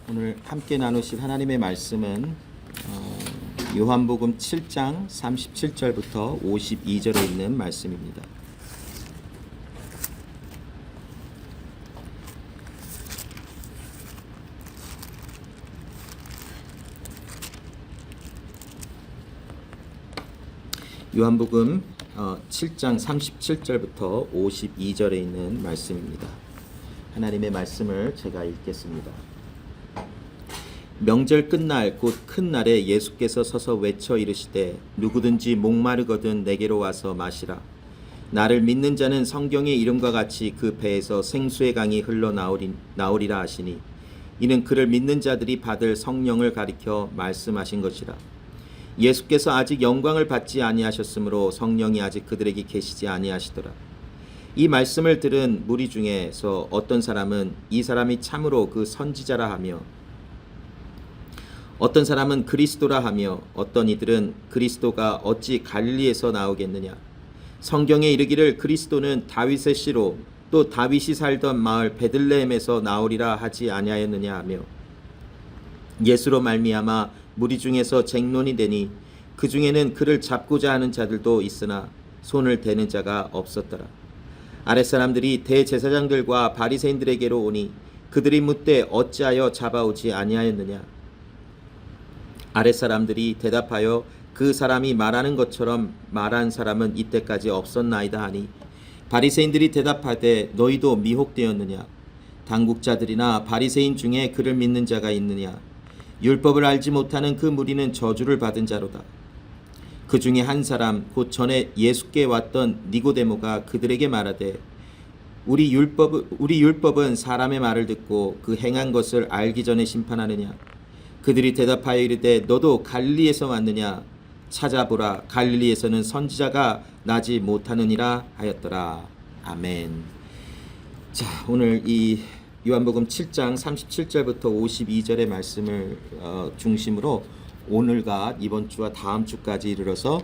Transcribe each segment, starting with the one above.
오늘 함께 나누실 하나님의 말씀은 요한복음 7장 37절부터 52절에 있는 말씀입니다. 요한복음 7장 37절부터 52절에 있는 말씀입니다. 하나님의 말씀을 제가 읽겠습니다. 명절 끝날 곧 큰 날에 예수께서 서서 외쳐 이르시되 누구든지 목마르거든 내게로 와서 마시라. 나를 믿는 자는 성경의 이름과 같이 그 배에서 생수의 강이 흘러나오리라 하시니 이는 그를 믿는 자들이 받을 성령을 가리켜 말씀하신 것이라. 예수께서 아직 영광을 받지 아니하셨으므로 성령이 아직 그들에게 계시지 아니하시더라. 이 말씀을 들은 무리 중에서 어떤 사람은 이 사람이 참으로 그 선지자라 하며 어떤 사람은 그리스도라 하며 어떤 이들은 그리스도가 어찌 갈릴리에서 나오겠느냐. 성경에 이르기를 그리스도는 다윗의 씨로 또 다윗이 살던 마을 베들레헴에서 나오리라 하지 아니하였느냐 하며 예수로 말미암아 무리 중에서 쟁론이 되니 그 중에는 그를 잡고자 하는 자들도 있으나 손을 대는 자가 없었더라. 아랫사람들이 대제사장들과 바리새인들에게로 오니 그들이 묻되 어찌하여 잡아오지 아니하였느냐. 아랫사람들이 대답하여 그 사람이 말하는 것처럼 말한 사람은 이때까지 없었나이다 하니 바리새인들이 대답하되 너희도 미혹되었느냐. 당국자들이나 바리새인 중에 그를 믿는 자가 있느냐. 율법을 알지 못하는 그 무리는 저주를 받은 자로다. 그 중에 한 사람 곧 전에 예수께 왔던 니고데모가 그들에게 말하되 우리 율법은 사람의 말을 듣고 그 행한 것을 알기 전에 심판하느냐. 그들이 대답하여 이르되 너도 갈릴리에서 왔느냐. 찾아보라. 갈릴리에서는 선지자가 나지 못하느니라 하였더라. 아멘. 자, 오늘 이 요한복음 7장 37절부터 52절의 말씀을 중심으로 오늘과 이번 주와 다음 주까지 이르러서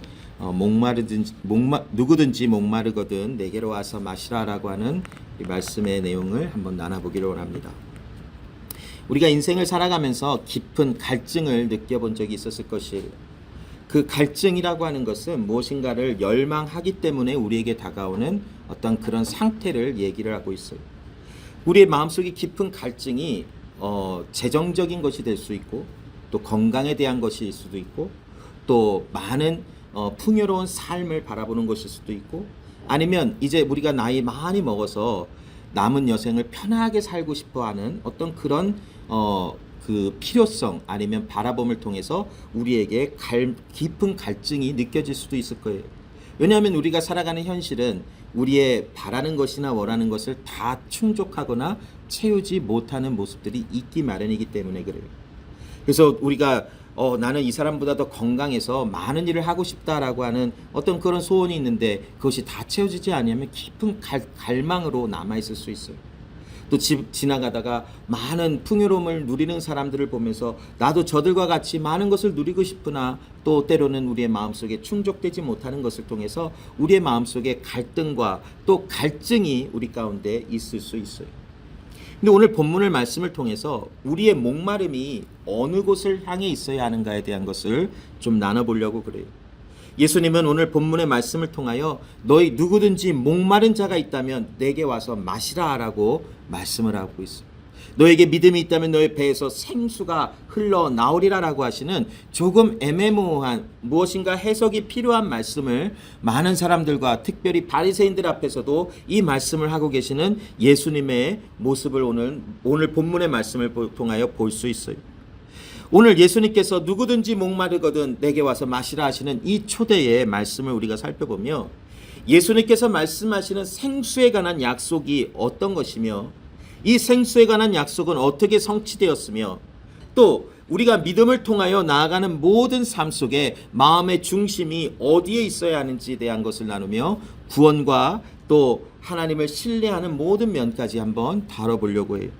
누구든지 목마르거든 내게로 와서 마시라라고 하는 이 말씀의 내용을 한번 나눠보기를 원합니다. 우리가 인생을 살아가면서 깊은 갈증을 느껴본 적이 있었을 것이에요. 그 갈증이라고 하는 것은 무엇인가를 열망하기 때문에 우리에게 다가오는 어떤 그런 상태를 얘기를 하고 있어요. 우리의 마음속에 깊은 갈증이 재정적인 것이 될 수 있고 또 건강에 대한 것일 수도 있고 또 많은 풍요로운 삶을 바라보는 것일 수도 있고 아니면 이제 우리가 나이 많이 먹어서 남은 여생을 편하게 살고 싶어하는 어떤 그런 그 필요성 아니면 바라봄을 통해서 우리에게 깊은 갈증이 느껴질 수도 있을 거예요. 왜냐하면 우리가 살아가는 현실은 우리의 바라는 것이나 원하는 것을 다 충족하거나 채우지 못하는 모습들이 있기 마련이기 때문에 그래요. 그래서 우리가 나는 이 사람보다 더 건강해서 많은 일을 하고 싶다라고 하는 어떤 그런 소원이 있는데 그것이 다 채워지지 않으면 깊은 갈망으로 남아있을 수 있어요. 또 지나가다가 많은 풍요로움을 누리는 사람들을 보면서 나도 저들과 같이 많은 것을 누리고 싶으나 또 때로는 우리의 마음속에 충족되지 못하는 것을 통해서 우리의 마음속에 갈등과 또 갈증이 우리 가운데 있을 수 있어요. 근데 오늘 본문을 말씀을 통해서 우리의 목마름이 어느 곳을 향해 있어야 하는가에 대한 것을 좀 나눠보려고 그래요. 예수님은 오늘 본문의 말씀을 통하여 너희 누구든지 목마른 자가 있다면 내게 와서 마시라 라고 말씀을 하고 있어요. 너에게 믿음이 있다면 너의 배에서 생수가 흘러나오리라 라고 하시는 조금 애매모호한 무엇인가 해석이 필요한 말씀을 많은 사람들과 특별히 바리새인들 앞에서도 이 말씀을 하고 계시는 예수님의 모습을 오늘 본문의 말씀을 통하여 볼 수 있어요. 오늘 예수님께서 누구든지 목마르거든 내게 와서 마시라 하시는 이 초대의 말씀을 우리가 살펴보며 예수님께서 말씀하시는 생수에 관한 약속이 어떤 것이며 이 생수에 관한 약속은 어떻게 성취되었으며 또 우리가 믿음을 통하여 나아가는 모든 삶 속에 마음의 중심이 어디에 있어야 하는지에 대한 것을 나누며 구원과 또 하나님을 신뢰하는 모든 면까지 한번 다뤄보려고 해요.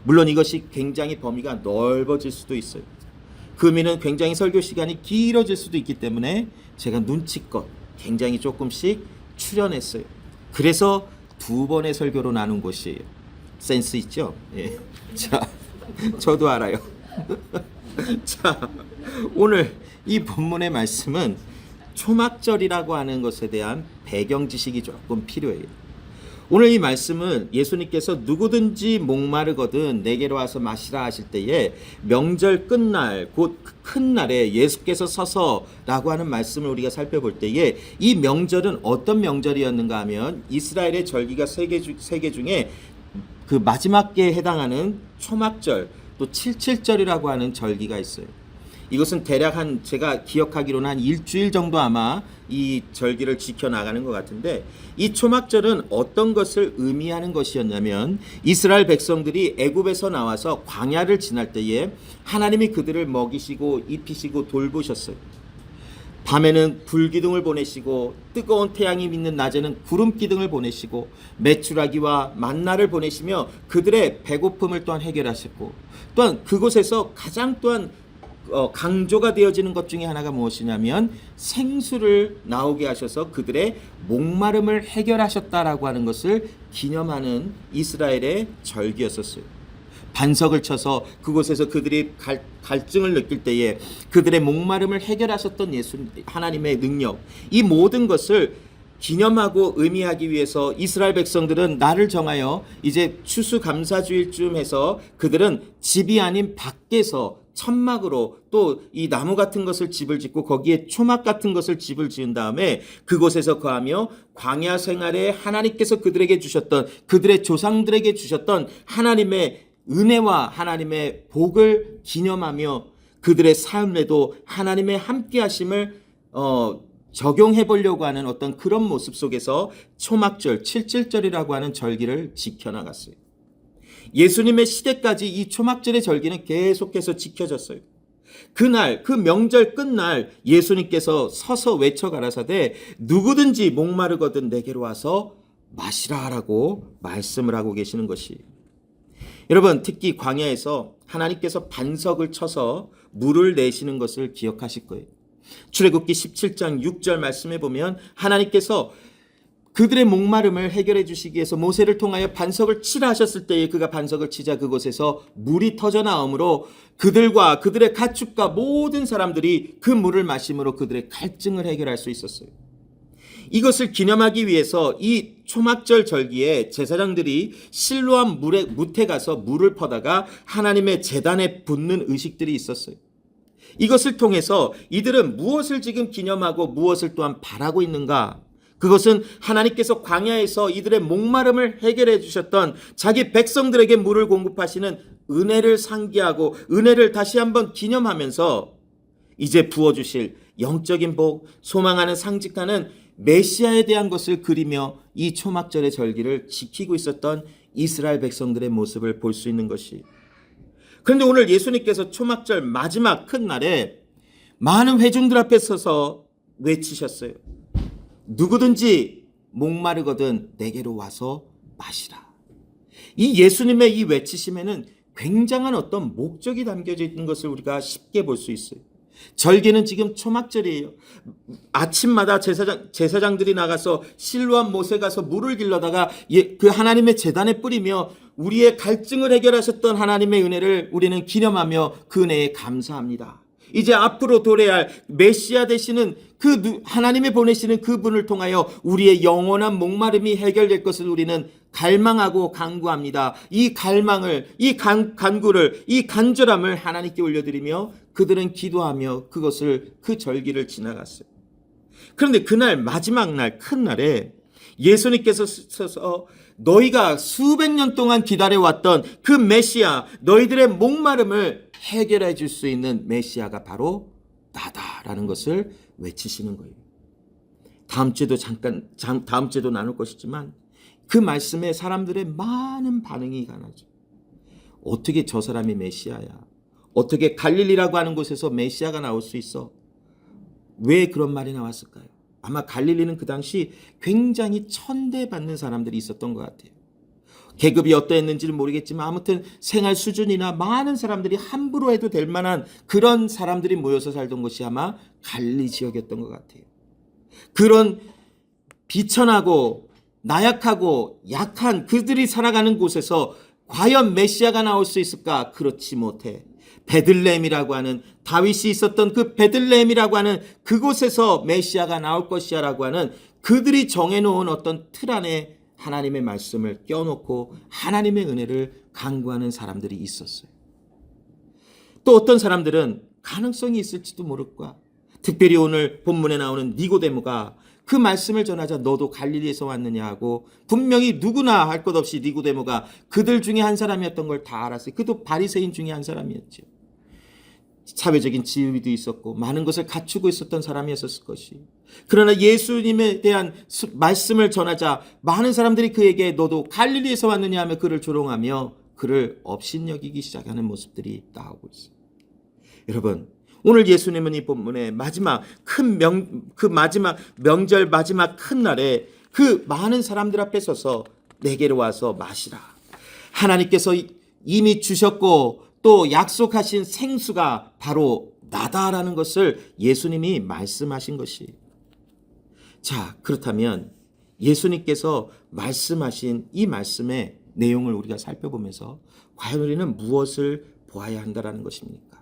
물론 이것이 굉장히 범위가 넓어질 수도 있어요. 그 의미는 굉장히 설교 시간이 길어질 수도 있기 때문에 제가 눈치껏 굉장히 조금씩 추려냈어요. 그래서 2번의 설교로 나눈 것이에요. 센스 있죠? 예. 자, 저도 알아요. 자, 오늘 이 본문의 말씀은 초막절이라고 하는 것에 대한 배경 지식이 조금 필요해요. 오늘 이 말씀은 예수님께서 누구든지 목마르거든 내게로 와서 마시라 하실 때에 명절 끝날 곧 큰 날에 예수께서 서서라고 하는 말씀을 우리가 살펴볼 때에 이 명절은 어떤 명절이었는가 하면 이스라엘의 절기가 세 개 중에 그 마지막에 해당하는 초막절 또 칠칠절이라고 하는 절기가 있어요. 이것은 대략 제가 기억하기로는 한 일주일 정도 아마 이 절기를 지켜나가는 것 같은데, 이 초막절은 어떤 것을 의미하는 것이었냐면 이스라엘 백성들이 애굽에서 나와서 광야를 지날 때에 하나님이 그들을 먹이시고 입히시고 돌보셨어요. 밤에는 불기둥을 보내시고 뜨거운 태양이 있는 낮에는 구름기둥을 보내시고 메추라기와 만나를 보내시며 그들의 배고픔을 또한 해결하셨고, 또한 그곳에서 가장 또한 강조가 되어지는 것 중에 하나가 무엇이냐면 생수를 나오게 하셔서 그들의 목마름을 해결하셨다라고 하는 것을 기념하는 이스라엘의 절기였었어요. 반석을 쳐서 그곳에서 그들이 갈증을 느낄 때에 그들의 목마름을 해결하셨던 하나님의 능력, 이 모든 것을 기념하고 의미하기 위해서 이스라엘 백성들은 날을 정하여 이제 추수감사주일쯤 해서 그들은 집이 아닌 밖에서 천막으로 또 이 나무 같은 것을 집을 짓고 거기에 초막 같은 것을 집을 지은 다음에 그곳에서 거하며 광야 생활에 하나님께서 그들에게 주셨던, 그들의 조상들에게 주셨던 하나님의 은혜와 하나님의 복을 기념하며 그들의 삶에도 하나님의 함께 하심을 적용해 보려고 하는 어떤 그런 모습 속에서 초막절, 칠칠절이라고 하는 절기를 지켜나갔어요. 예수님의 시대까지 이 초막절의 절기는 계속해서 지켜졌어요. 그날 그 명절 끝날 예수님께서 서서 외쳐 가라사대 누구든지 목마르거든 내게로 와서 마시라라고 말씀을 하고 계시는 것이, 여러분 특히 광야에서 하나님께서 반석을 쳐서 물을 내시는 것을 기억하실 거예요. 출애굽기 17장 6절 말씀에 보면 하나님께서 그들의 목마름을 해결해 주시기 위해서 모세를 통하여 반석을 치라 하셨을 때에 그가 반석을 치자 그곳에서 물이 터져 나오므로 그들과 그들의 가축과 모든 사람들이 그 물을 마심으로 그들의 갈증을 해결할 수 있었어요. 이것을 기념하기 위해서 이 초막절 절기에 제사장들이 실로암 뭇에 가서 물을 퍼다가 하나님의 제단에 붓는 의식들이 있었어요. 이것을 통해서 이들은 무엇을 지금 기념하고 무엇을 또한 바라고 있는가? 그것은 하나님께서 광야에서 이들의 목마름을 해결해 주셨던 자기 백성들에게 물을 공급하시는 은혜를 상기하고 은혜를 다시 한번 기념하면서 이제 부어주실 영적인 복, 소망하는 상직하는 메시아에 대한 것을 그리며 이 초막절의 절기를 지키고 있었던 이스라엘 백성들의 모습을 볼 수 있는 것이, 그런데 오늘 예수님께서 초막절 마지막 큰 날에 많은 회중들 앞에 서서 외치셨어요. 누구든지 목마르거든 내게로 와서 마시라. 이 예수님의 이 외치심에는 굉장한 어떤 목적이 담겨져 있는 것을 우리가 쉽게 볼 수 있어요. 절기는 지금 초막절이에요. 아침마다 제사장들이 나가서 실로암 못에 가서 물을 길러다가 그 하나님의 제단에 뿌리며 우리의 갈증을 해결하셨던 하나님의 은혜를 우리는 기념하며 그 은혜에 감사합니다. 이제 앞으로 도래할 메시아 되시는 그 하나님이 보내시는 그분을 통하여 우리의 영원한 목마름이 해결될 것을 우리는 갈망하고 간구합니다. 이 갈망을, 이 간구를, 이 간절함을 하나님께 올려드리며 그들은 기도하며 그 절기를 지나갔어요. 그런데 그날 마지막 날 큰 날에 예수님께서 서서 너희가 수백 년 동안 기다려왔던 그 메시아, 너희들의 목마름을 해결해 줄 수 있는 메시아가 바로 나다라는 것을 외치시는 거예요. 다음 주에도 나눌 것이지만 그 말씀에 사람들의 많은 반응이 가나죠. 어떻게 저 사람이 메시아야? 어떻게 갈릴리라고 하는 곳에서 메시아가 나올 수 있어? 왜 그런 말이 나왔을까요? 아마 갈릴리는 그 당시 굉장히 천대받는 사람들이 있었던 것 같아요. 계급이 어떠했는지는 모르겠지만 아무튼 생활 수준이나 많은 사람들이 함부로 해도 될 만한 그런 사람들이 모여서 살던 곳이 아마 갈릴리 지역이었던 것 같아요. 그런 비천하고 나약하고 약한 그들이 살아가는 곳에서 과연 메시아가 나올 수 있을까? 그렇지 못해. 베들레헴이라고 하는, 다윗이 있었던 그 베들레헴이라고 하는 그곳에서 메시아가 나올 것이야라고 하는 그들이 정해놓은 어떤 틀 안에 하나님의 말씀을 껴놓고 하나님의 은혜를 간구하는 사람들이 있었어요. 또 어떤 사람들은 가능성이 있을지도 모를 거야. 특별히 오늘 본문에 나오는 니고데모가 그 말씀을 전하자 너도 갈릴리에서 왔느냐 하고, 분명히 누구나 할 것 없이 니고데모가 그들 중에 한 사람이었던 걸 다 알았어요. 그도 바리새인 중에 한 사람이었죠. 사회적인 지위도 있었고 많은 것을 갖추고 있었던 사람이었을 것이. 그러나 예수님에 대한 말씀을 전하자 많은 사람들이 그에게 너도 갈릴리에서 왔느냐 하며 그를 조롱하며 그를 업신여기기 시작하는 모습들이 나오고 있어요. 여러분, 오늘 예수님은 이 본문의 마지막 마지막 명절 마지막 큰 날에 그 많은 사람들 앞에 서서 내게로 와서 마시라. 하나님께서 이미 주셨고 또 약속하신 생수가 바로 나다라는 것을 예수님이 말씀하신 것이. 자, 그렇다면 예수님께서 말씀하신 이 말씀의 내용을 우리가 살펴보면서 과연 우리는 무엇을 보아야 한다라는 것입니까?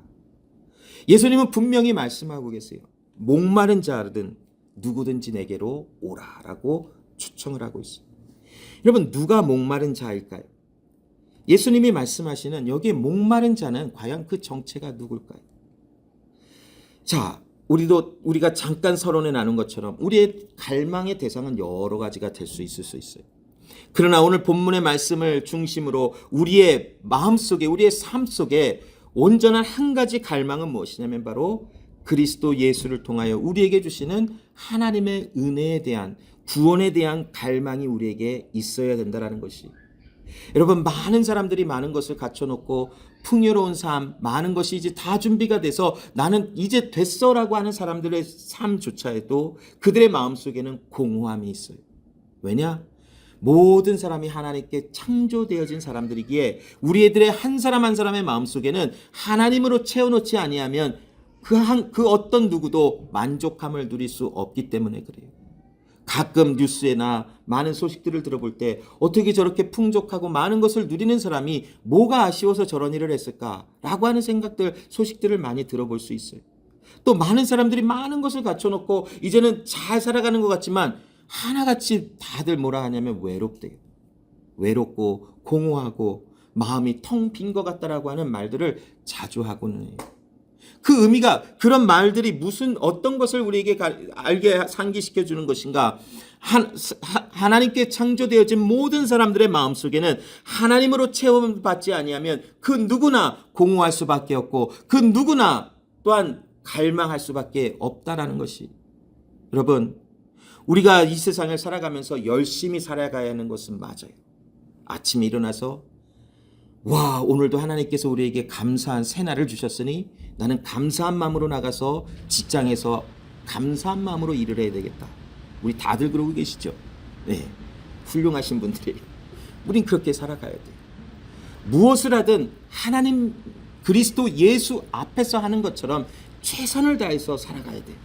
예수님은 분명히 말씀하고 계세요. 목마른 자든 누구든지 내게로 오라라고 초청을 하고 있어요. 여러분, 누가 목마른 자일까요? 예수님이 말씀하시는 여기에 목마른 자는 과연 그 정체가 누굴까요? 자, 우리가 잠깐 서론에 나눈 것처럼 우리의 갈망의 대상은 여러 가지가 될 수 있을 수 있어요. 그러나 오늘 본문의 말씀을 중심으로 우리의 마음속에, 우리의 삶 속에 온전한 한 가지 갈망은 무엇이냐면 바로 그리스도 예수를 통하여 우리에게 주시는 하나님의 은혜에 대한, 구원에 대한 갈망이 우리에게 있어야 된다는 것이. 여러분, 많은 사람들이 많은 것을 갖춰놓고 풍요로운 삶, 많은 것이 이제 다 준비가 돼서 나는 이제 됐어라고 하는 사람들의 삶조차에도 그들의 마음속에는 공허함이 있어요. 왜냐? 모든 사람이 하나님께 창조되어진 사람들이기에 우리들의 한 사람 한 사람의 마음속에는 하나님으로 채워놓지 아니하면 그 어떤 누구도 만족함을 누릴 수 없기 때문에 그래요. 가끔 뉴스에나 많은 소식들을 들어볼 때 어떻게 저렇게 풍족하고 많은 것을 누리는 사람이 뭐가 아쉬워서 저런 일을 했을까라고 하는 생각들, 소식들을 많이 들어볼 수 있어요. 또 많은 사람들이 많은 것을 갖춰놓고 이제는 잘 살아가는 것 같지만 하나같이 다들 뭐라 하냐면 외롭대요. 외롭고 공허하고 마음이 텅 빈 것 같다라고 하는 말들을 자주 하고는 해요. 그 의미가, 그런 말들이 무슨 어떤 것을 우리에게 알게 상기시켜 주는 것인가? 하나님께 창조되어진 모든 사람들의 마음속에는 하나님으로 체험받지 아니하면 그 누구나 공허할 수밖에 없고 그 누구나 또한 갈망할 수밖에 없다라는 것이. 여러분, 우리가 이 세상을 살아가면서 열심히 살아가야 하는 것은 맞아요. 아침에 일어나서 와, 오늘도 하나님께서 우리에게 감사한 새날을 주셨으니 나는 감사한 마음으로 나가서 직장에서 감사한 마음으로 일을 해야 되겠다. 우리 다들 그러고 계시죠? 네, 훌륭하신 분들이. 우린 그렇게 살아가야 돼요. 무엇을 하든 하나님 그리스도 예수 앞에서 하는 것처럼 최선을 다해서 살아가야 돼요.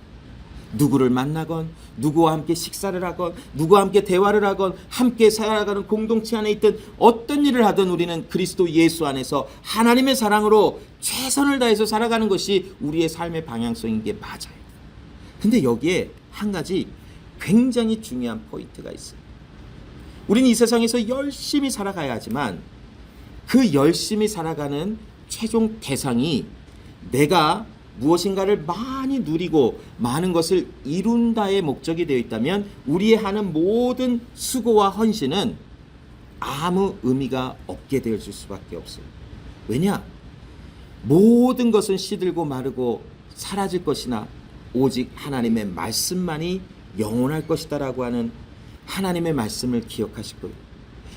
누구를 만나건 누구와 함께 식사를 하건 누구와 함께 대화를 하건 함께 살아가는 공동체 안에 있든 어떤 일을 하든 우리는 그리스도 예수 안에서 하나님의 사랑으로 최선을 다해서 살아가는 것이 우리의 삶의 방향성인 게 맞아요. 근데 여기에 한 가지 굉장히 중요한 포인트가 있어요. 우리는 이 세상에서 열심히 살아가야 하지만 그 열심히 살아가는 최종 대상이 내가 무엇인가를 많이 누리고 많은 것을 이룬다의 목적이 되어 있다면 우리의 하는 모든 수고와 헌신은 아무 의미가 없게 되어질 수밖에 없어요. 왜냐? 모든 것은 시들고 마르고 사라질 것이나 오직 하나님의 말씀만이 영원할 것이다라고 하는 하나님의 말씀을 기억하실 거예요.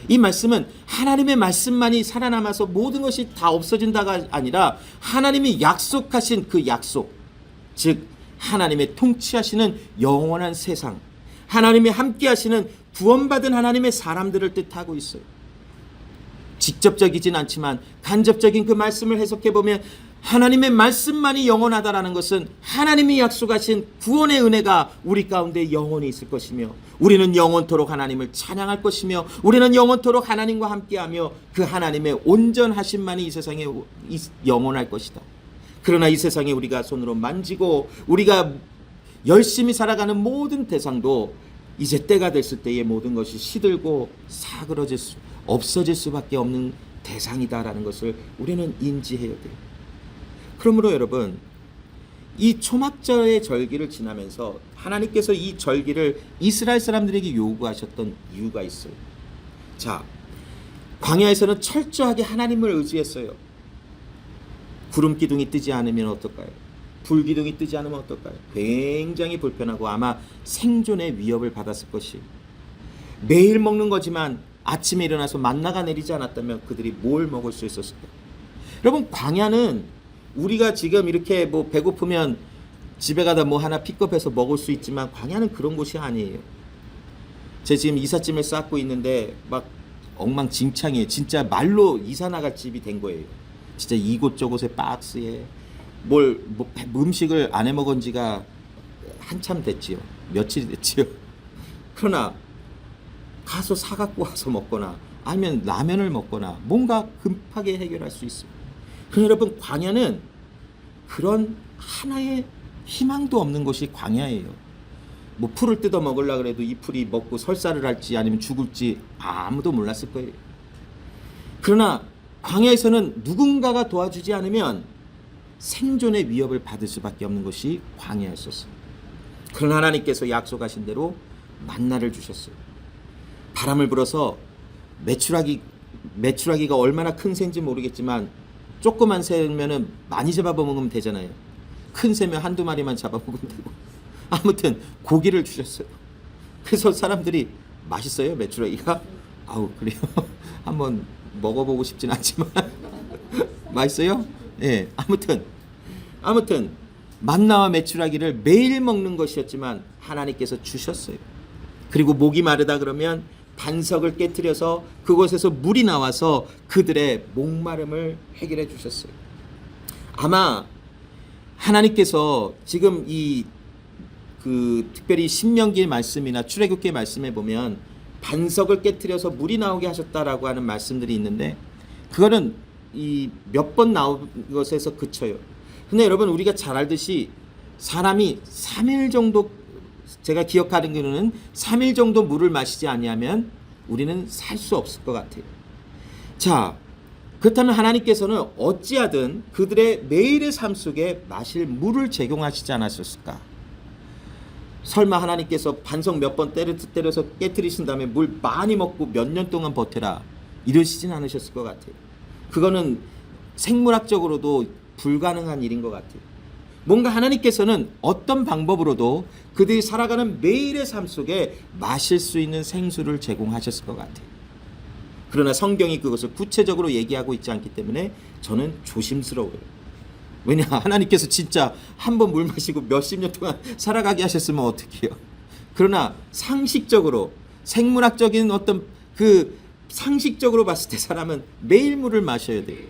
이 말씀은 하나님의 말씀만이 살아남아서 모든 것이 다 없어진다가 아니라 하나님이 약속하신 그 약속, 즉 하나님의 통치하시는 영원한 세상, 하나님이 함께 하시는 구원받은 하나님의 사람들을 뜻하고 있어요. 직접적이진 않지만 간접적인 그 말씀을 해석해 보면 하나님의 말씀만이 영원하다라는 것은 하나님이 약속하신 구원의 은혜가 우리 가운데 영원히 있을 것이며 우리는 영원토록 하나님을 찬양할 것이며 우리는 영원토록 하나님과 함께하며 그 하나님의 온전하심만이 이 세상에 영원할 것이다. 그러나 이 세상에 우리가 손으로 만지고 우리가 열심히 살아가는 모든 대상도 이제 때가 됐을 때의 모든 것이 시들고 사그러질 수 없어질 수밖에 없는 대상이다라는 것을 우리는 인지해야 돼요. 그러므로 여러분, 이 초막절의 절기를 지나면서 하나님께서 이 절기를 이스라엘 사람들에게 요구하셨던 이유가 있어요. 자, 광야에서는 철저하게 하나님을 의지했어요. 구름 기둥이 뜨지 않으면 어떨까요? 불 기둥이 뜨지 않으면 어떨까요? 굉장히 불편하고 아마 생존의 위협을 받았을 것이에요. 매일 먹는 거지만 아침에 일어나서 만나가 내리지 않았다면 그들이 뭘 먹을 수 있었을까요? 여러분, 광야는 우리가 지금 이렇게 뭐 배고프면 집에 가다 뭐 하나 픽업해서 먹을 수 있지만 광야는 그런 곳이 아니에요. 제가 지금 이삿짐을 쌓고 있는데 막 엉망진창이에요. 진짜 말로 이사 나갈 집이 된 거예요. 진짜 이곳저곳에 박스에 뭐 음식을 안 해 먹은 지가 한참 됐지요. 며칠 됐지요. 그러나 가서 사갖고 와서 먹거나 아니면 라면을 먹거나 뭔가 급하게 해결할 수 있어요. 그러나 여러분, 광야는 그런 하나의 희망도 없는 것이 광야예요. 뭐 풀을 뜯어 먹으려고 그래도 이 풀이 먹고 설사를 할지 아니면 죽을지 아무도 몰랐을 거예요. 그러나 광야에서는 누군가가 도와주지 않으면 생존의 위협을 받을 수밖에 없는 것이 광야였었어요. 그러나 하나님께서 약속하신 대로 만나를 주셨어요. 바람을 불어서 메추라기가 얼마나 큰 새인지 모르겠지만 조그만 새면은 많이 잡아먹으면 되잖아요. 큰 새면 한두 마리만 잡아먹으면 되고. 아무튼 고기를 주셨어요. 그래서 사람들이 맛있어요, 메추라기가? 아우, 그래요. 한번 먹어보고 싶진 않지만 맛있어요? 예, 아무튼 만나와 메추라기를 매일 먹는 것이었지만 하나님께서 주셨어요. 그리고 목이 마르다 그러면 반석을 깨트려서 그곳에서 물이 나와서 그들의 목마름을 해결해 주셨어요. 아마 하나님께서 지금 특별히 신명기의 말씀이나 출애굽기의 말씀에 보면 반석을 깨트려서 물이 나오게 하셨다라고 하는 말씀들이 있는데 그거는 몇 번 나온 것에서 그쳐요. 근데 여러분, 우리가 잘 알듯이 사람이 3일 정도, 제가 기억하는 거는 3일 정도 물을 마시지 아니하면 우리는 살 수 없을 것 같아요. 자, 그렇다면 하나님께서는 어찌하든 그들의 매일의 삶 속에 마실 물을 제공하시지 않았을까? 설마 하나님께서 반석 몇 번 때려서 깨트리신 다음에 물 많이 먹고 몇 년 동안 버텨라 이러시진 않으셨을 것 같아요. 그거는 생물학적으로도 불가능한 일인 것 같아요. 뭔가 하나님께서는 어떤 방법으로도 그들이 살아가는 매일의 삶 속에 마실 수 있는 생수를 제공하셨을 것 같아요. 그러나 성경이 그것을 구체적으로 얘기하고 있지 않기 때문에 저는 조심스러워요. 왜냐, 하나님께서 진짜 한 번 물 마시고 몇십 년 동안 살아가게 하셨으면 어떡해요. 그러나 상식적으로, 생물학적인 어떤 상식적으로 봤을 때 사람은 매일 물을 마셔야 돼요.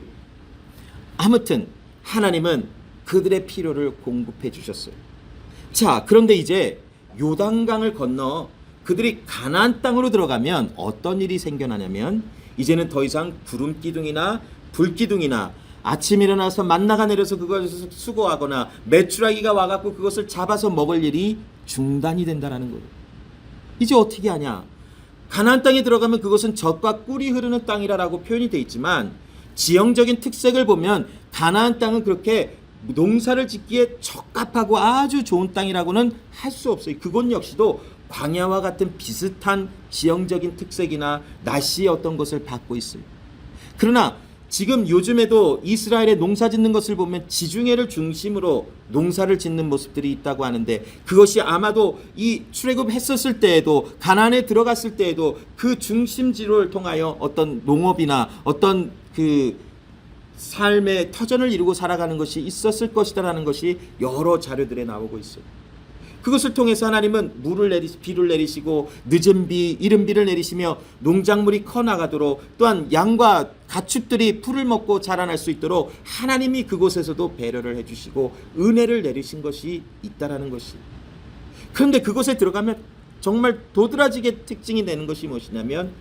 아무튼 하나님은 그들의 필요를 공급해 주셨어요. 자, 그런데 이제 요단강을 건너 그들이 가나안 땅으로 들어가면 어떤 일이 생겨나냐면 이제는 더 이상 구름 기둥이나 불 기둥이나 아침 일어나서 만나가 내려서 그것을 수거하거나 메추라기가 와갖고 그것을 잡아서 먹을 일이 중단이 된다는 거예요. 이제 어떻게 하냐? 가나안 땅에 들어가면 그것은 젖과 꿀이 흐르는 땅이라고 표현이 되어 있지만 지형적인 특색을 보면 가나안 땅은 그렇게 농사를 짓기에 적합하고 아주 좋은 땅이라고는 할 수 없어요. 그곳 역시도 광야와 같은 비슷한 지형적인 특색이나 날씨의 어떤 것을 받고 있어요. 그러나 지금 요즘에도 이스라엘의 농사 짓는 것을 보면 지중해를 중심으로 농사를 짓는 모습들이 있다고 하는데 그것이 아마도 이 출애굽했었을 때에도 가나안에 들어갔을 때에도 그 중심지를 통하여 어떤 농업이나 어떤 삶의 터전을 이루고 살아가는 것이 있었을 것이다라는 것이 여러 자료들에 나오고 있어요. 그것을 통해서 하나님은 비를 내리시고 늦은 비, 이른 비를 내리시며 농작물이 커나가도록, 또한 양과 가축들이 풀을 먹고 자라날 수 있도록 하나님이 그곳에서도 배려를 해주시고 은혜를 내리신 것이 있다라는 것이. 그런데 그곳에 들어가면 정말 도드라지게 특징이 되는 것이 무엇이냐면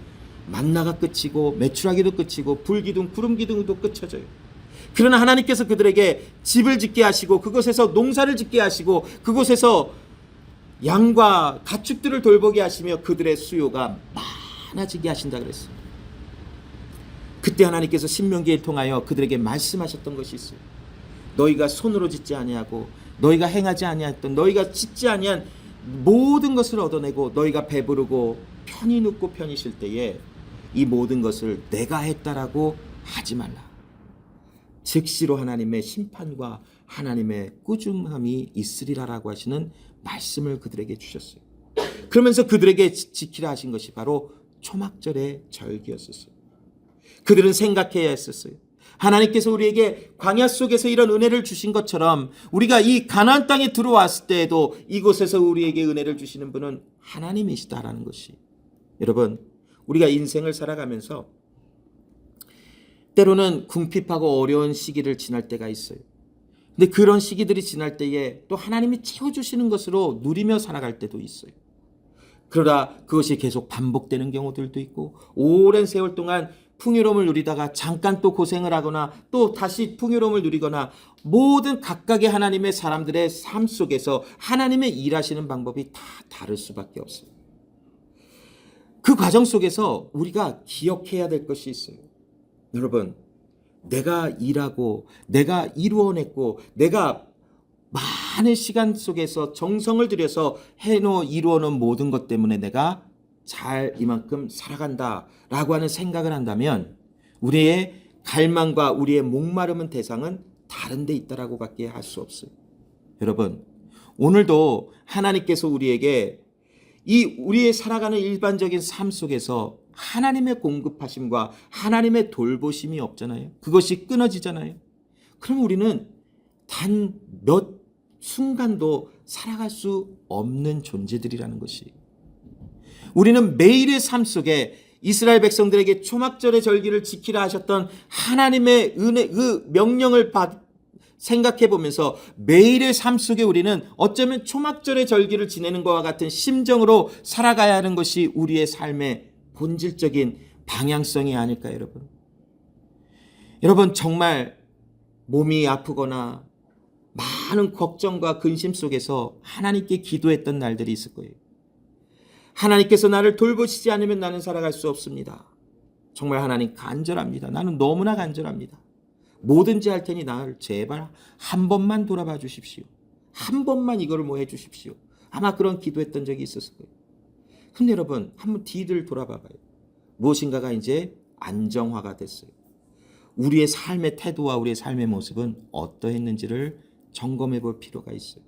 만나가 끝이고 메추라기도 끝이고 불기둥, 구름기둥도 끝쳐져요. 그러나 하나님께서 그들에게 집을 짓게 하시고 그곳에서 농사를 짓게 하시고 그곳에서 양과 가축들을 돌보게 하시며 그들의 수요가 많아지게 하신다 그랬어요. 그때 하나님께서 신명기를 통하여 그들에게 말씀하셨던 것이 있어요. 너희가 손으로 짓지 아니하고 너희가 행하지 아니했던, 너희가 짓지 아니한 모든 것을 얻어내고 너희가 배부르고 편히 눕고 편히 쉴 때에 이 모든 것을 내가 했다라고 하지 말라. 즉시로 하나님의 심판과 하나님의 꾸중함이 있으리라라고 하시는 말씀을 그들에게 주셨어요. 그러면서 그들에게 지키라 하신 것이 바로 초막절의 절기였었어요. 그들은 생각해야 했었어요. 하나님께서 우리에게 광야 속에서 이런 은혜를 주신 것처럼 우리가 이 가나안 땅에 들어왔을 때에도 이곳에서 우리에게 은혜를 주시는 분은 하나님이시다라는 것이. 여러분, 우리가 인생을 살아가면서 때로는 궁핍하고 어려운 시기를 지날 때가 있어요. 근데 그런 시기들이 지날 때에 또 하나님이 채워주시는 것으로 누리며 살아갈 때도 있어요. 그러다 그것이 계속 반복되는 경우들도 있고 오랜 세월 동안 풍요로움을 누리다가 잠깐 또 고생을 하거나 또 다시 풍요로움을 누리거나 모든 각각의 하나님의 사람들의 삶 속에서 하나님의 일하시는 방법이 다 다를 수밖에 없어요. 그 과정 속에서 우리가 기억해야 될 것이 있어요. 여러분, 내가 일하고 내가 이루어냈고 내가 많은 시간 속에서 정성을 들여서 이루어놓은 모든 것 때문에 내가 잘 이만큼 살아간다라고 하는 생각을 한다면 우리의 갈망과 우리의 목마름은 대상은 다른 데 있다라고 밖에 할 수 없어요. 여러분, 오늘도 하나님께서 우리에게 우리의 살아가는 일반적인 삶 속에서 하나님의 공급하심과 하나님의 돌보심이 없잖아요. 그것이 끊어지잖아요. 그럼 우리는 단 몇 순간도 살아갈 수 없는 존재들이라는 것이. 우리는 매일의 삶 속에 이스라엘 백성들에게 초막절의 절기를 지키라 하셨던 하나님의 은혜, 그 명령을 생각해 보면서 매일의 삶 속에 우리는 어쩌면 초막절의 절기를 지내는 것과 같은 심정으로 살아가야 하는 것이 우리의 삶의 본질적인 방향성이 아닐까요, 여러분? 여러분, 정말 몸이 아프거나 많은 걱정과 근심 속에서 하나님께 기도했던 날들이 있을 거예요. 하나님께서 나를 돌보시지 않으면 나는 살아갈 수 없습니다. 정말 하나님 간절합니다. 나는 너무나 간절합니다. 뭐든지 할 테니 나를 제발 한 번만 돌아봐 주십시오. 한 번만 이거를 뭐 해주십시오. 아마 그런 기도했던 적이 있었을 거예요. 근데 여러분, 한번 뒤를 돌아봐 봐요. 무엇인가가 이제 안정화가 됐어요. 우리의 삶의 태도와 우리의 삶의 모습은 어떠했는지를 점검해 볼 필요가 있어요.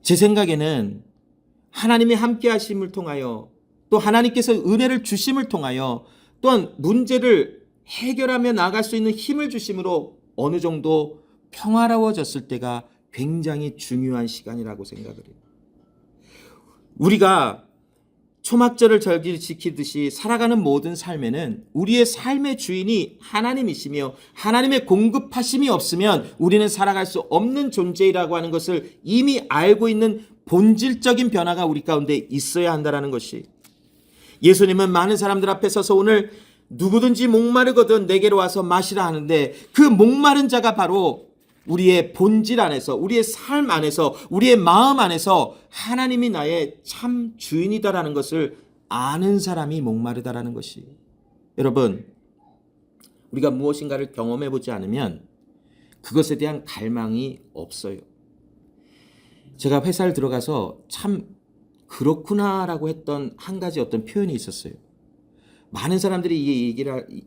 제 생각에는 하나님의 함께 하심을 통하여 또 하나님께서 은혜를 주심을 통하여 또한 문제를 해결하며 나아갈 수 있는 힘을 주심으로 어느 정도 평화로워졌을 때가 굉장히 중요한 시간이라고 생각을 해요. 우리가 초막절을 절기를 지키듯이 살아가는 모든 삶에는 우리의 삶의 주인이 하나님이시며 하나님의 공급하심이 없으면 우리는 살아갈 수 없는 존재이라고 하는 것을 이미 알고 있는 본질적인 변화가 우리 가운데 있어야 한다는 것이. 예수님은 많은 사람들 앞에 서서 오늘 누구든지 목마르거든 내게로 와서 마시라 하는데 그 목마른 자가 바로 우리의 본질 안에서, 우리의 삶 안에서, 우리의 마음 안에서 하나님이 나의 참 주인이다라는 것을 아는 사람이 목마르다라는 것이. 여러분, 우리가 무엇인가를 경험해 보지 않으면 그것에 대한 갈망이 없어요. 제가 회사를 들어가서 참 그렇구나라고 했던 한 가지 어떤 표현이 있었어요. 많은 사람들이 이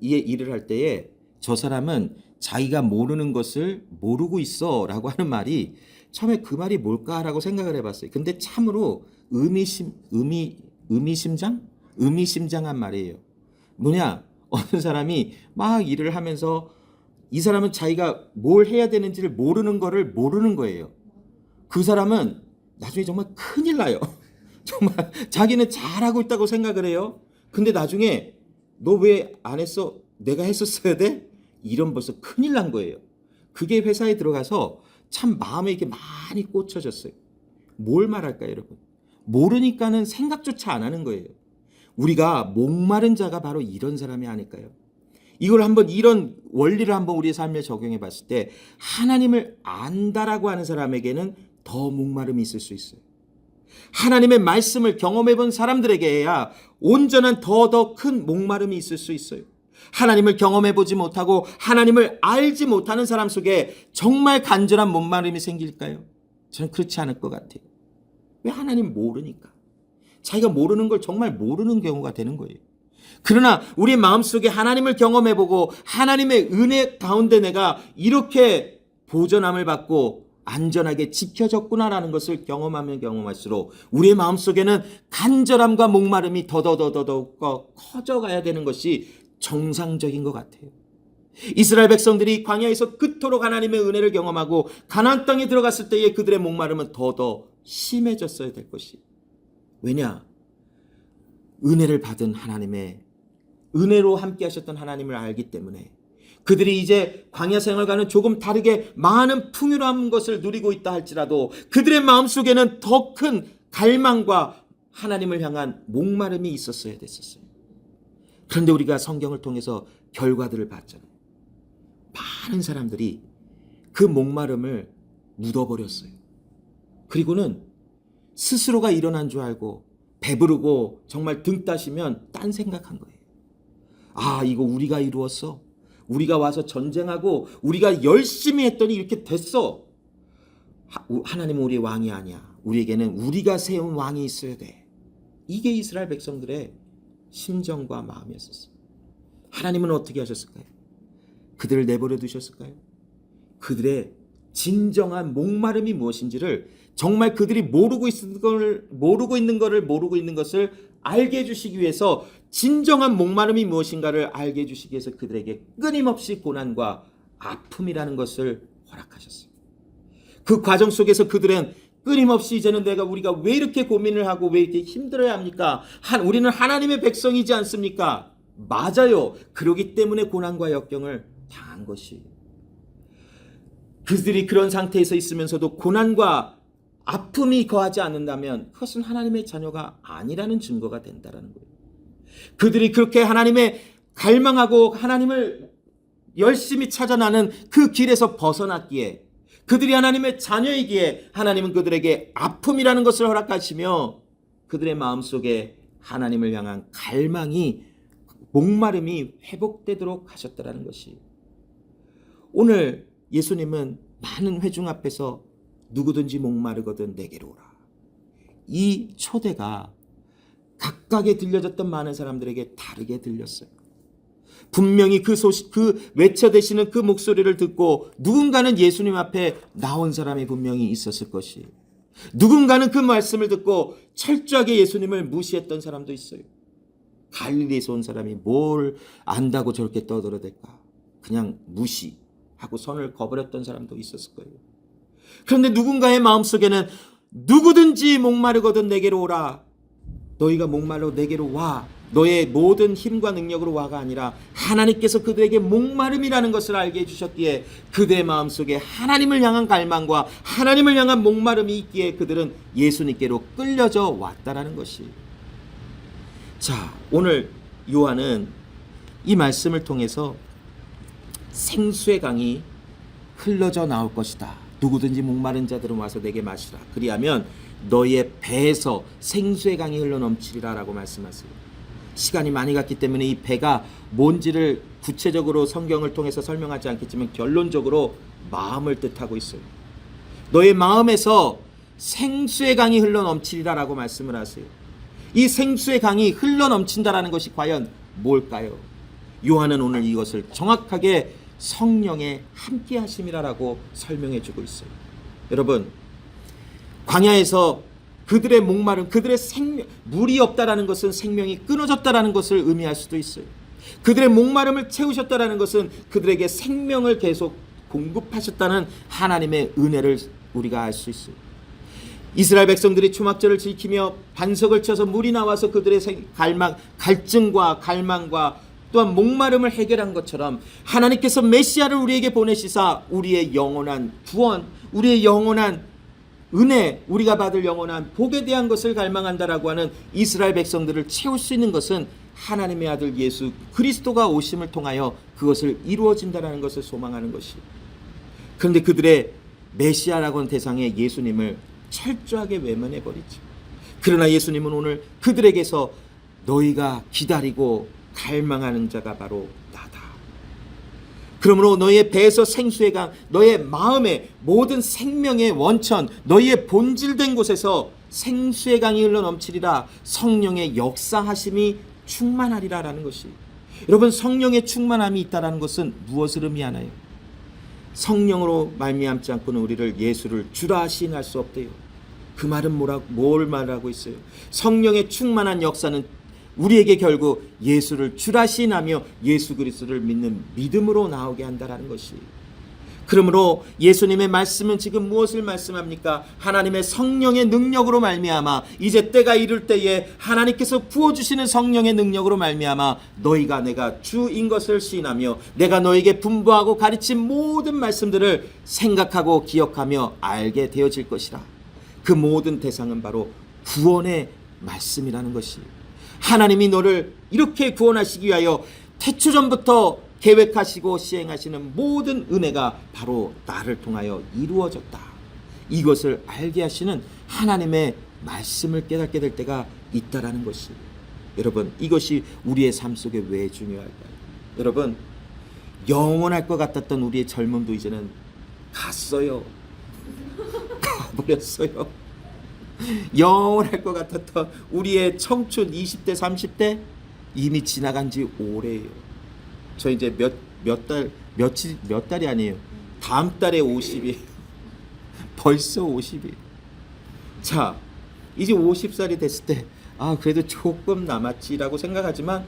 일을 할 때에 저 사람은 자기가 모르는 것을 모르고 있어 라고 하는 말이 처음에 그 말이 뭘까라고 생각을 해봤어요. 근데 참으로 의미심장한 말이에요. 뭐냐, 어느 사람이 막 일을 하면서 이 사람은 자기가 뭘 해야 되는지를 모르는 거를 모르는 거예요. 그 사람은 나중에 정말 큰일 나요. 정말 자기는 잘하고 있다고 생각을 해요. 근데 나중에 너 왜 안 했어? 내가 했었어야 돼? 이런 벌써 큰일 난 거예요. 그게 회사에 들어가서 참 마음에 이렇게 많이 꽂혀졌어요. 뭘 말할까요, 여러분? 모르니까는 생각조차 안 하는 거예요. 우리가 목마른 자가 바로 이런 사람이 아닐까요? 이걸 한번 이런 원리를 한번 우리의 삶에 적용해 봤을 때 하나님을 안다라고 하는 사람에게는 더 목마름이 있을 수 있어요. 하나님의 말씀을 경험해 본 사람들에게야 온전한 더 큰 목마름이 있을 수 있어요. 하나님을 경험해 보지 못하고 하나님을 알지 못하는 사람 속에 정말 간절한 목마름이 생길까요? 저는 그렇지 않을 것 같아요. 왜? 하나님 모르니까. 자기가 모르는 걸 정말 모르는 경우가 되는 거예요. 그러나 우리 마음속에 하나님을 경험해보고 하나님의 은혜 가운데 내가 이렇게 보전함을 받고 안전하게 지켜졌구나라는 것을 경험하면 경험할수록 우리의 마음속에는 간절함과 목마름이 더더욱 커져가야 되는 것이 정상적인 것 같아요. 이스라엘 백성들이 광야에서 그토록 하나님의 은혜를 경험하고 가나안 땅에 들어갔을 때의 그들의 목마름은 더 심해졌어야 될 것이. 왜냐? 은혜를 받은 하나님의 은혜로 함께 하셨던 하나님을 알기 때문에 그들이 이제 광야 생활과는 조금 다르게 많은 풍요로운 것을 누리고 있다 할지라도 그들의 마음속에는 더 큰 갈망과 하나님을 향한 목마름이 있었어야 됐었어요. 그런데 우리가 성경을 통해서 결과들을 봤잖아요. 많은 사람들이 그 목마름을 묻어버렸어요. 그리고는 스스로가 일어난 줄 알고 배부르고 정말 등 따시면 딴 생각한 거예요. 아, 이거 우리가 이루었어. 우리가 와서 전쟁하고 우리가 열심히 했더니 이렇게 됐어. 하나님은 우리의 왕이 아니야. 우리에게는 우리가 세운 왕이 있어야 돼. 이게 이스라엘 백성들의 심정과 마음이었었어요. 하나님은 어떻게 하셨을까요? 그들을 내버려 두셨을까요? 그들의 진정한 목마름이 무엇인지를 정말 그들이 모르고 있는 것을 알게 해주시기 위해서 진정한 목마름이 무엇인가를 알게 해주시기 위해서 그들에게 끊임없이 고난과 아픔이라는 것을 허락하셨어요. 그 과정 속에서 그들은 끊임없이 이제는 우리가 왜 이렇게 고민을 하고 왜 이렇게 힘들어야 합니까? 우리는 하나님의 백성이지 않습니까? 맞아요. 그러기 때문에 고난과 역경을 당한 것이. 그들이 그런 상태에서 있으면서도 고난과 아픔이 거하지 않는다면 그것은 하나님의 자녀가 아니라는 증거가 된다는 거예요. 그들이 그렇게 하나님의 갈망하고 하나님을 열심히 찾아나는 그 길에서 벗어났기에 그들이 하나님의 자녀이기에 하나님은 그들에게 아픔이라는 것을 허락하시며 그들의 마음속에 하나님을 향한 갈망이 목마름이 회복되도록 하셨다는 것이. 오늘 예수님은 많은 회중 앞에서 누구든지 목마르거든 내게로 오라. 이 초대가 각각에 들려졌던 많은 사람들에게 다르게 들렸어요. 분명히 그 소식, 그 외쳐대시는 그 목소리를 듣고 누군가는 예수님 앞에 나온 사람이 분명히 있었을 것이. 누군가는 그 말씀을 듣고 철저하게 예수님을 무시했던 사람도 있어요. 갈릴리에서 온 사람이 뭘 안다고 저렇게 떠들어댈까? 그냥 무시하고 선을 거버렸던 사람도 있었을 거예요. 그런데 누군가의 마음속에는 누구든지 목마르거든 내게로 오라. 너희가 목말라 내게로 와. 너의 모든 힘과 능력으로 와가 아니라 하나님께서 그들에게 목마름이라는 것을 알게 해주셨기에 그들의 마음속에 하나님을 향한 갈망과 하나님을 향한 목마름이 있기에 그들은 예수님께로 끌려져 왔다라는 것이. 자, 오늘 요한은 이 말씀을 통해서 생수의 강이 흘러져 나올 것이다. 누구든지 목마른 자들은 와서 내게 마시라. 그리하면 너희의 배에서 생수의 강이 흘러넘치리라 라고 말씀하세요. 시간이 많이 갔기 때문에 이 배가 뭔지를 구체적으로 성경을 통해서 설명하지 않겠지만 결론적으로 마음을 뜻하고 있어요. 너의 마음에서 생수의 강이 흘러넘치리라 라고 말씀을 하세요. 이 생수의 강이 흘러넘친다라는 것이 과연 뭘까요? 요한은 오늘 이것을 정확하게 성령의 함께 하심이라고 설명해 주고 있어요. 여러분, 광야에서 그들의 목마름, 그들의 물이 없다라는 것은 생명이 끊어졌다라는 것을 의미할 수도 있어요. 그들의 목마름을 채우셨다라는 것은 그들에게 생명을 계속 공급하셨다는 하나님의 은혜를 우리가 알 수 있어요. 이스라엘 백성들이 초막절을 지키며 반석을 쳐서 물이 나와서 그들의 갈증과 갈망과 또한 목마름을 해결한 것처럼 하나님께서 메시아를 우리에게 보내시사 우리의 영원한 구원, 우리의 영원한 은혜, 우리가 받을 영원한 복에 대한 것을 갈망한다라고 하는 이스라엘 백성들을 채울 수 있는 것은 하나님의 아들 예수 그리스도가 오심을 통하여 그것을 이루어진다라는 것을 소망하는 것이. 그런데 그들의 메시아라고 하는 대상의 예수님을 철저하게 외면해버리죠. 그러나 예수님은 오늘 그들에게서 너희가 기다리고 갈망하는 자가 바로 나다. 그러므로 너희의 배에서 생수의 강, 너의 마음의 모든 생명의 원천, 너희의 본질된 곳에서 생수의 강이 흘러 넘치리라. 성령의 역사하심이 충만하리라라는 것이. 여러분, 성령의 충만함이 있다라는 것은 무엇을 의미하나요? 성령으로 말미암지 않고는 우리를 예수를 주라 시인할 수 없대요. 그 말은 뭘 말하고 있어요? 성령의 충만한 역사는 우리에게 결국 예수를 주라 시인하며 예수 그리스도를 믿는 믿음으로 나오게 한다라는 것이. 그러므로 예수님의 말씀은 지금 무엇을 말씀합니까? 하나님의 성령의 능력으로 말미암아 이제 때가 이를 때에 하나님께서 부어주시는 성령의 능력으로 말미암아 너희가 내가 주인 것을 시인하며 내가 너에게 분부하고 가르친 모든 말씀들을 생각하고 기억하며 알게 되어질 것이라. 그 모든 대상은 바로 구원의 말씀이라는 것이. 하나님이 너를 이렇게 구원하시기 위하여 태초전부터 계획하시고 시행하시는 모든 은혜가 바로 나를 통하여 이루어졌다. 이것을 알게 하시는 하나님의 말씀을 깨닫게 될 때가 있다라는 것이. 여러분, 이것이 우리의 삶 속에 왜 중요할까요? 여러분, 영원할 것 같았던 우리의 젊음도 이제는 갔어요. 가버렸어요. 영원할 것 같았던 우리의 청춘 20대 30대 이미 지나간 지 오래예요. 저 이제 몇 달이 아니에요. 다음 달에 50이에요. 벌써 50이에요. 자, 이제 50살이 됐을 때 그래도 조금 남았지라고 생각하지만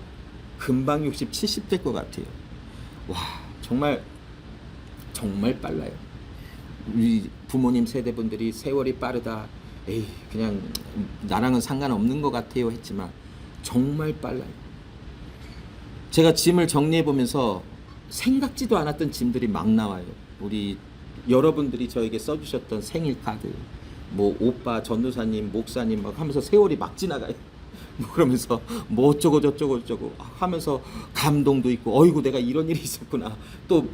금방 60, 70 될 것 같아요. 와, 정말 빨라요. 우리 부모님 세대분들이 세월이 빠르다, 에이 그냥 나랑은 상관없는 것 같아요 했지만 정말 빨라요. 제가 짐을 정리해 보면서 생각지도 않았던 짐들이 막 나와요. 우리 여러분들이 저에게 써주셨던 생일 카드, 뭐 오빠, 전도사님, 목사님 막 하면서 세월이 막 지나가요. 뭐 그러면서 뭐 어쩌고 저쩌고 하면서 감동도 있고, 어이구 내가 이런 일이 있었구나. 또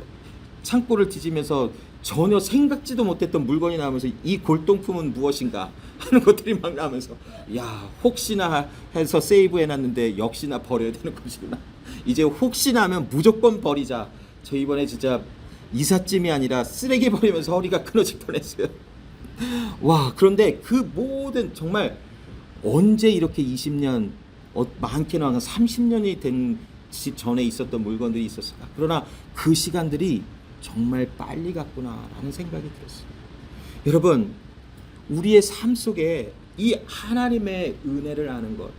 창고를 뒤지면서 전혀 생각지도 못했던 물건이 나오면서 이 골동품은 무엇인가 하는 것들이 막 나오면서 야, 혹시나 해서 세이브해놨는데 역시나 버려야 되는 것이구나. 이제 혹시나 하면 무조건 버리자. 저 이번에 진짜 이삿짐이 아니라 쓰레기 버리면서 허리가 끊어질 뻔했어요. 와, 그런데 그 모든 정말 언제 이렇게 20년 많게는 한 30년이 된 전에 있었던 물건들이 있었을까. 그러나 그 시간들이 정말 빨리 갔구나라는 생각이 들었어요. 여러분, 우리의 삶 속에 이 하나님의 은혜를 아는 것,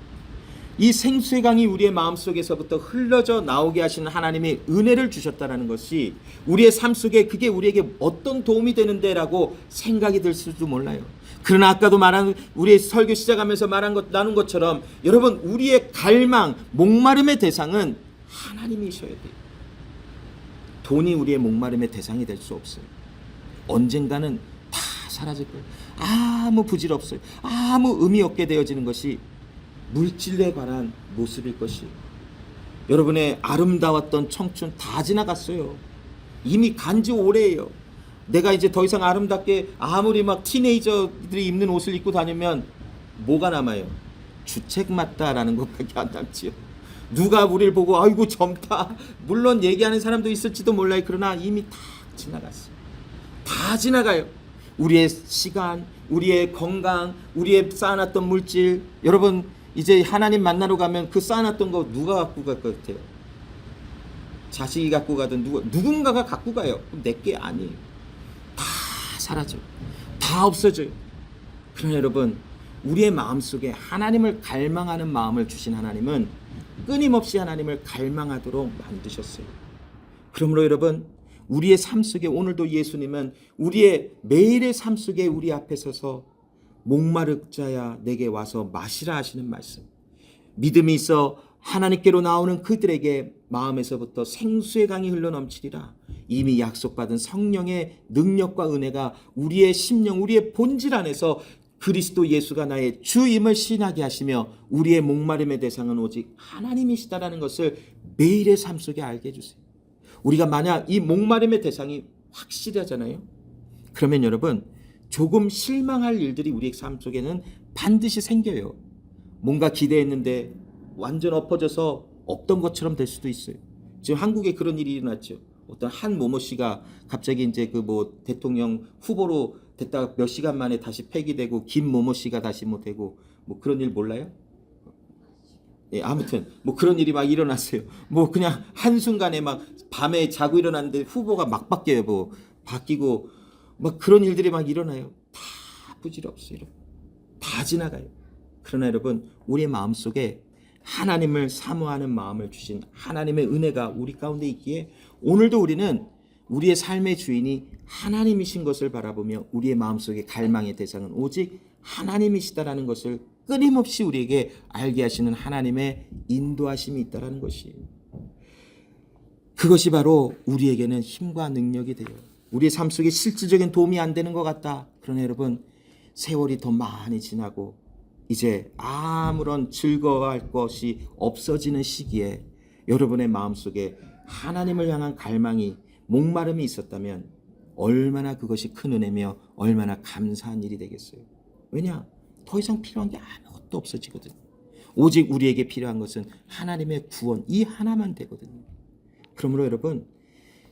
이 생수의 강이 우리의 마음속에서부터 흘러져 나오게 하시는 하나님의 은혜를 주셨다는 것이 우리의 삶 속에 그게 우리에게 어떤 도움이 되는데라고 생각이 들 수도 몰라요. 그러나 아까도 말한 우리의 설교 시작하면서 나눈 것처럼 여러분, 우리의 갈망, 목마름의 대상은 하나님이셔야 돼요. 돈이 우리의 목마름의 대상이 될 수 없어요. 언젠가는 다 사라질 거예요. 아무 부질 없어요. 아무 의미 없게 되어지는 것이 물질에 관한 모습일 것이에요. 여러분의 아름다웠던 청춘 다 지나갔어요. 이미 간지 오래예요. 내가 이제 더 이상 아름답게 아무리 막 티네이저들이 입는 옷을 입고 다니면 뭐가 남아요? 주책 맞다라는 것밖에 안 남지요. 누가 우리를 보고 아이고 젊다, 물론 얘기하는 사람도 있을지도 몰라요. 그러나 이미 다 지나갔어요. 다 지나가요. 우리의 시간, 우리의 건강, 우리의 쌓아놨던 물질. 여러분, 이제 하나님 만나러 가면 그 쌓아놨던 거 누가 갖고 갈 것 같아요? 자식이 갖고 가든 누군가가 갖고 가요. 내게 아니에요. 다 사라져요. 다 없어져요. 그러나 여러분, 우리의 마음속에 하나님을 갈망하는 마음을 주신 하나님은 끊임없이 하나님을 갈망하도록 만드셨어요. 그러므로 여러분, 우리의 삶 속에 오늘도 예수님은 우리의 매일의 삶 속에 우리 앞에 서서 목마른 자야 내게 와서 마시라 하시는 말씀. 믿음이 있어 하나님께로 나오는 그들에게 마음에서부터 생수의 강이 흘러넘치리라. 이미 약속받은 성령의 능력과 은혜가 우리의 심령, 우리의 본질 안에서 그리스도 예수가 나의 주임을 신하게 하시며 우리의 목마름의 대상은 오직 하나님이시다라는 것을 매일의 삶 속에 알게 해주세요. 우리가 만약 이 목마름의 대상이 확실하잖아요. 그러면 여러분, 조금 실망할 일들이 우리의 삶 속에는 반드시 생겨요. 뭔가 기대했는데 완전 엎어져서 없던 것처럼 될 수도 있어요. 지금 한국에 그런 일이 일어났죠. 어떤 한 모모 씨가 갑자기 이제 그 뭐 대통령 후보로 됐다가 몇 시간 만에 다시 폐기되고 김 모모 씨가 다시 뭐 되고 뭐 그런 일 몰라요? 예, 아무튼 뭐 그런 일이 막 일어났어요. 뭐 그냥 한순간에 막 밤에 자고 일어났는데 후보가 막 바뀌어요. 뭐 바뀌고 막 그런 일들이 막 일어나요. 다 부질없어요. 다 지나가요. 그러나 여러분, 우리의 마음속에 하나님을 사모하는 마음을 주신 하나님의 은혜가 우리 가운데 있기에 오늘도 우리는 우리의 삶의 주인이 하나님이신 것을 바라보며 우리의 마음속의 갈망의 대상은 오직 하나님이시다라는 것을 끊임없이 우리에게 알게 하시는 하나님의 인도하심이 있다라는 것이, 그것이 바로 우리에게는 힘과 능력이 돼요. 우리의 삶 속에 실질적인 도움이 안 되는 것 같다. 그러나 여러분, 세월이 더 많이 지나고 이제 아무런 즐거워할 것이 없어지는 시기에 여러분의 마음속에 하나님을 향한 갈망이, 목마름이 있었다면 얼마나 그것이 큰 은혜며 얼마나 감사한 일이 되겠어요. 왜냐? 더 이상 필요한 게 아무것도 없어지거든요. 오직 우리에게 필요한 것은 하나님의 구원, 이 하나만 되거든요. 그러므로 여러분,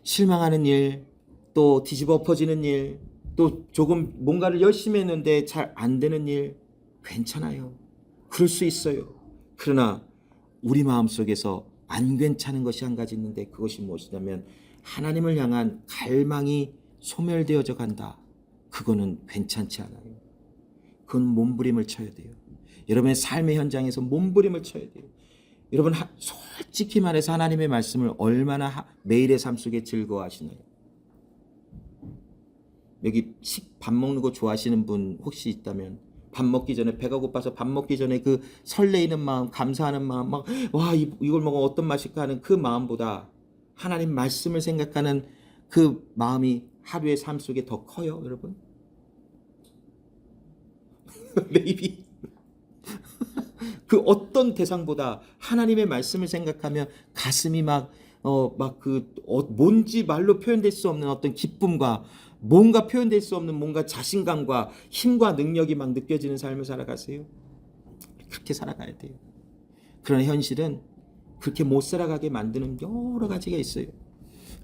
실망하는 일, 또 뒤집어 엎어지는 일, 또 조금 뭔가를 열심히 했는데 잘 안 되는 일, 괜찮아요. 그럴 수 있어요. 그러나 우리 마음속에서 안 괜찮은 것이 한 가지 있는데, 그것이 무엇이냐면 하나님을 향한 갈망이 소멸되어져 간다. 그거는 괜찮지 않아요. 그건 몸부림을 쳐야 돼요. 여러분의 삶의 현장에서 몸부림을 쳐야 돼요. 여러분, 솔직히 말해서 하나님의 말씀을 얼마나 매일의 삶 속에 즐거워하시나요? 여기 밥 먹는 거 좋아하시는 분 혹시 있다면, 밥 먹기 전에, 배가 고파서 밥 먹기 전에 그 설레이는 마음, 감사하는 마음, 막 와, 이걸 먹으면 어떤 맛일까 하는 그 마음보다 하나님 말씀을 생각하는 그 마음이 하루의 삶 속에 더 커요, 여러분? maybe 그 어떤 대상보다 하나님의 말씀을 생각하며 가슴이 뭔지 말로 표현될 수 없는 어떤 기쁨과 뭔가 표현될 수 없는 뭔가 자신감과 힘과 능력이 막 느껴지는 삶을 살아가세요. 그렇게 살아가야 돼요. 그러나 현실은 그렇게 못 살아가게 만드는 여러 가지가 있어요.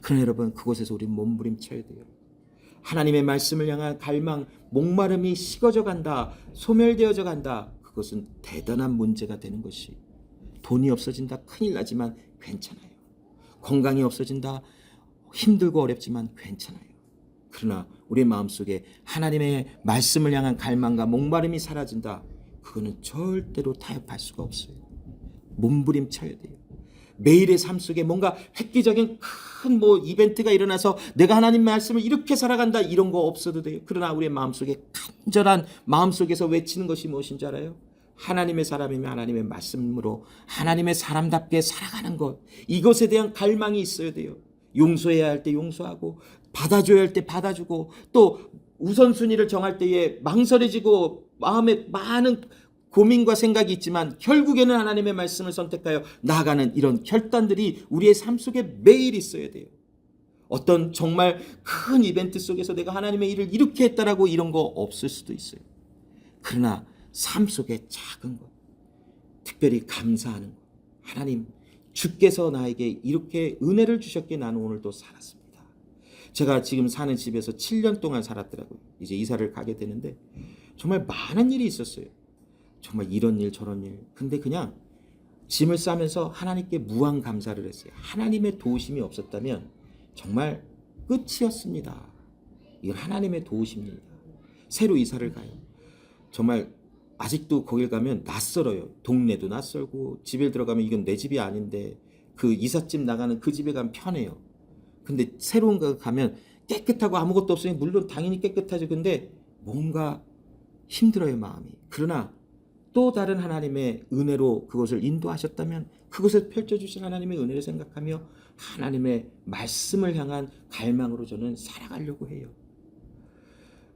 그러나 여러분, 그곳에서 우리는 몸부림쳐야 돼요. 하나님의 말씀을 향한 갈망, 목마름이 식어져 간다, 소멸되어져 간다. 그것은 대단한 문제가 되는 것이, 돈이 없어진다, 큰일 나지만 괜찮아요. 건강이 없어진다, 힘들고 어렵지만 괜찮아요. 그러나 우리 마음속에 하나님의 말씀을 향한 갈망과 목마름이 사라진다. 그거는 절대로 타협할 수가 없어요. 몸부림쳐야 돼요. 매일의 삶 속에 뭔가 획기적인 큰 이벤트가 일어나서 내가 하나님 말씀을 이렇게 살아간다, 이런 거 없어도 돼요. 그러나 우리의 마음속에 간절한 마음속에서 외치는 것이 무엇인지 알아요? 하나님의 사람이면 하나님의 말씀으로 하나님의 사람답게 살아가는 것, 이것에 대한 갈망이 있어야 돼요. 용서해야 할 때 용서하고, 받아줘야 할 때 받아주고, 또 우선순위를 정할 때에 망설여지고 마음에 많은 고민과 생각이 있지만 결국에는 하나님의 말씀을 선택하여 나아가는 이런 결단들이 우리의 삶 속에 매일 있어야 돼요. 어떤 정말 큰 이벤트 속에서 내가 하나님의 일을 이렇게 했다라고 이런 거 없을 수도 있어요. 그러나 삶 속에 작은 것, 특별히 감사하는 것, 하나님, 주께서 나에게 이렇게 은혜를 주셨기에 나는 오늘도 살았습니다. 제가 지금 사는 집에서 7년 동안 살았더라고요. 이제 이사를 가게 되는데 정말 많은 일이 있었어요. 정말 이런 일 저런 일. 근데 그냥 짐을 싸면서 하나님께 무한 감사를 했어요. 하나님의 도우심이 없었다면 정말 끝이었습니다. 이건 하나님의 도우심입니다. 새로 이사를 가요. 정말 아직도 거길 가면 낯설어요. 동네도 낯설고, 집에 들어가면 이건 내 집이 아닌데 그 이삿짐 나가는 그 집에 가면 편해요. 근데 새로운 거 가면 깨끗하고 아무것도 없으니 물론 당연히 깨끗하죠. 근데 뭔가 힘들어요, 마음이. 그러나 또 다른 하나님의 은혜로 그것을 인도하셨다면 그것을 펼쳐주신 하나님의 은혜를 생각하며 하나님의 말씀을 향한 갈망으로 저는 살아가려고 해요.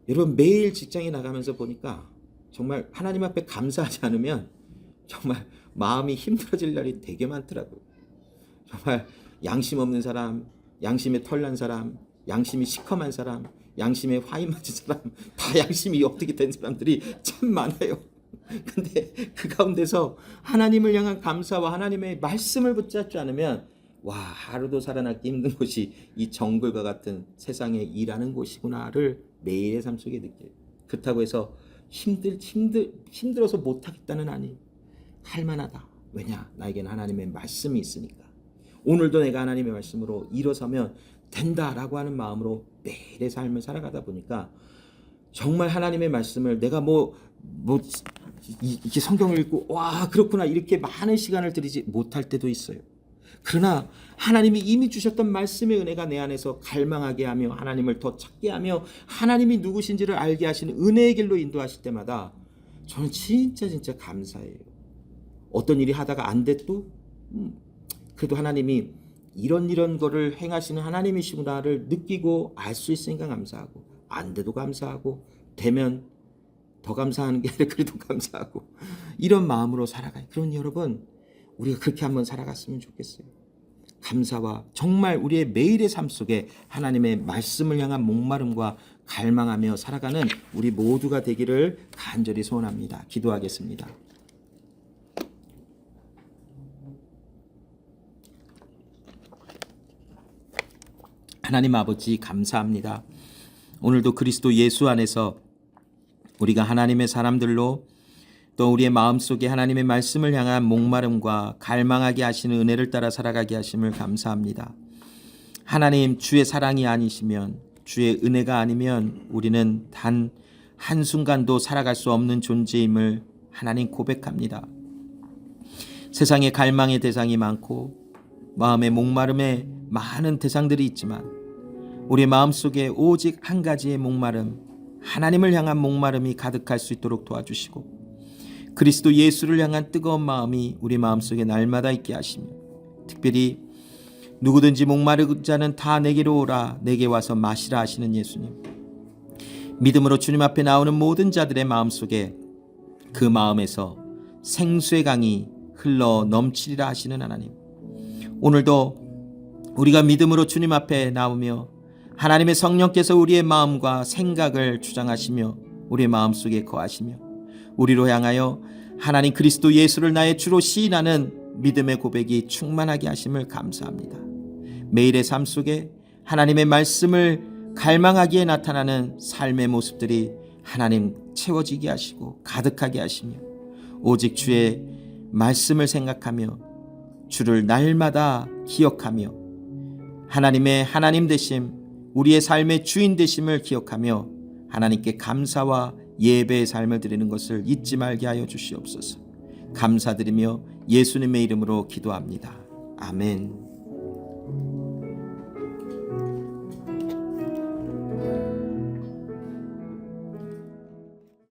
여러분, 매일 직장에 나가면서 보니까 정말 하나님 앞에 감사하지 않으면 정말 마음이 힘들어질 날이 되게 많더라고요. 정말 양심 없는 사람, 양심에 털난 사람, 양심이 시커먼 사람, 양심에 화이 맞은 사람, 다 양심이 어떻게 된 사람들이 참 많아요. 근데 그 가운데서 하나님을 향한 감사와 하나님의 말씀을 붙잡지 않으면 하루도 살아남기 힘든 곳이 이 정글과 같은 세상에 일하는 곳이구나를 매일의 삶 속에 느껴요. 그렇다고 해서 힘들어서 못하겠다는 아니, 할만하다. 왜냐? 나에게는 하나님의 말씀이 있으니까. 오늘도 내가 하나님의 말씀으로 일어서면 된다라고 하는 마음으로 매일의 삶을 살아가다 보니까 정말 하나님의 말씀을 내가 이렇게 성경을 읽고 그렇구나 이렇게 많은 시간을 들이지 못할 때도 있어요. 그러나 하나님이 이미 주셨던 말씀의 은혜가 내 안에서 갈망하게 하며 하나님을 더 찾게 하며 하나님이 누구신지를 알게 하시는 은혜의 길로 인도하실 때마다 저는 진짜 감사해요. 어떤 일이 하다가 안 돼도 그래도 하나님이 이런 거를 행하시는 하나님이시구나를 느끼고 알 수 있으니까 감사하고, 안 돼도 감사하고, 되면 더 감사하는 게 아니라 그래도 감사하고, 이런 마음으로 살아가요. 그러면 여러분, 우리가 그렇게 한번 살아갔으면 좋겠어요. 감사와 정말 우리의 매일의 삶 속에 하나님의 말씀을 향한 목마름과 갈망하며 살아가는 우리 모두가 되기를 간절히 소원합니다. 기도하겠습니다. 하나님 아버지, 감사합니다. 오늘도 그리스도 예수 안에서 우리가 하나님의 사람들로 또 우리의 마음속에 하나님의 말씀을 향한 목마름과 갈망하게 하시는 은혜를 따라 살아가게 하심을 감사합니다. 하나님, 주의 사랑이 아니시면, 주의 은혜가 아니면 우리는 단 한순간도 살아갈 수 없는 존재임을 하나님 고백합니다. 세상에 갈망의 대상이 많고 마음의 목마름에 많은 대상들이 있지만 우리의 마음속에 오직 한 가지의 목마름, 하나님을 향한 목마름이 가득할 수 있도록 도와주시고 그리스도 예수를 향한 뜨거운 마음이 우리 마음속에 날마다 있게 하시며 특별히 누구든지 목마른 자는 다 내게로 오라, 내게 와서 마시라 하시는 예수님, 믿음으로 주님 앞에 나오는 모든 자들의 마음속에 그 마음에서 생수의 강이 흘러 넘치리라 하시는 하나님, 오늘도 우리가 믿음으로 주님 앞에 나오며 하나님의 성령께서 우리의 마음과 생각을 주장하시며 우리의 마음속에 거하시며 우리로 향하여 하나님 그리스도 예수를 나의 주로 시인하는 믿음의 고백이 충만하게 하심을 감사합니다. 매일의 삶 속에 하나님의 말씀을 갈망하기에 나타나는 삶의 모습들이 하나님 채워지게 하시고 가득하게 하시며 오직 주의 말씀을 생각하며 주를 날마다 기억하며 하나님의 하나님 되심, 우리의 삶의 주인 되심을 기억하며 하나님께 감사와 예배의 삶을 드리는 것을 잊지 말게 하여 주시옵소서. 감사드리며 예수님의 이름으로 기도합니다. 아멘.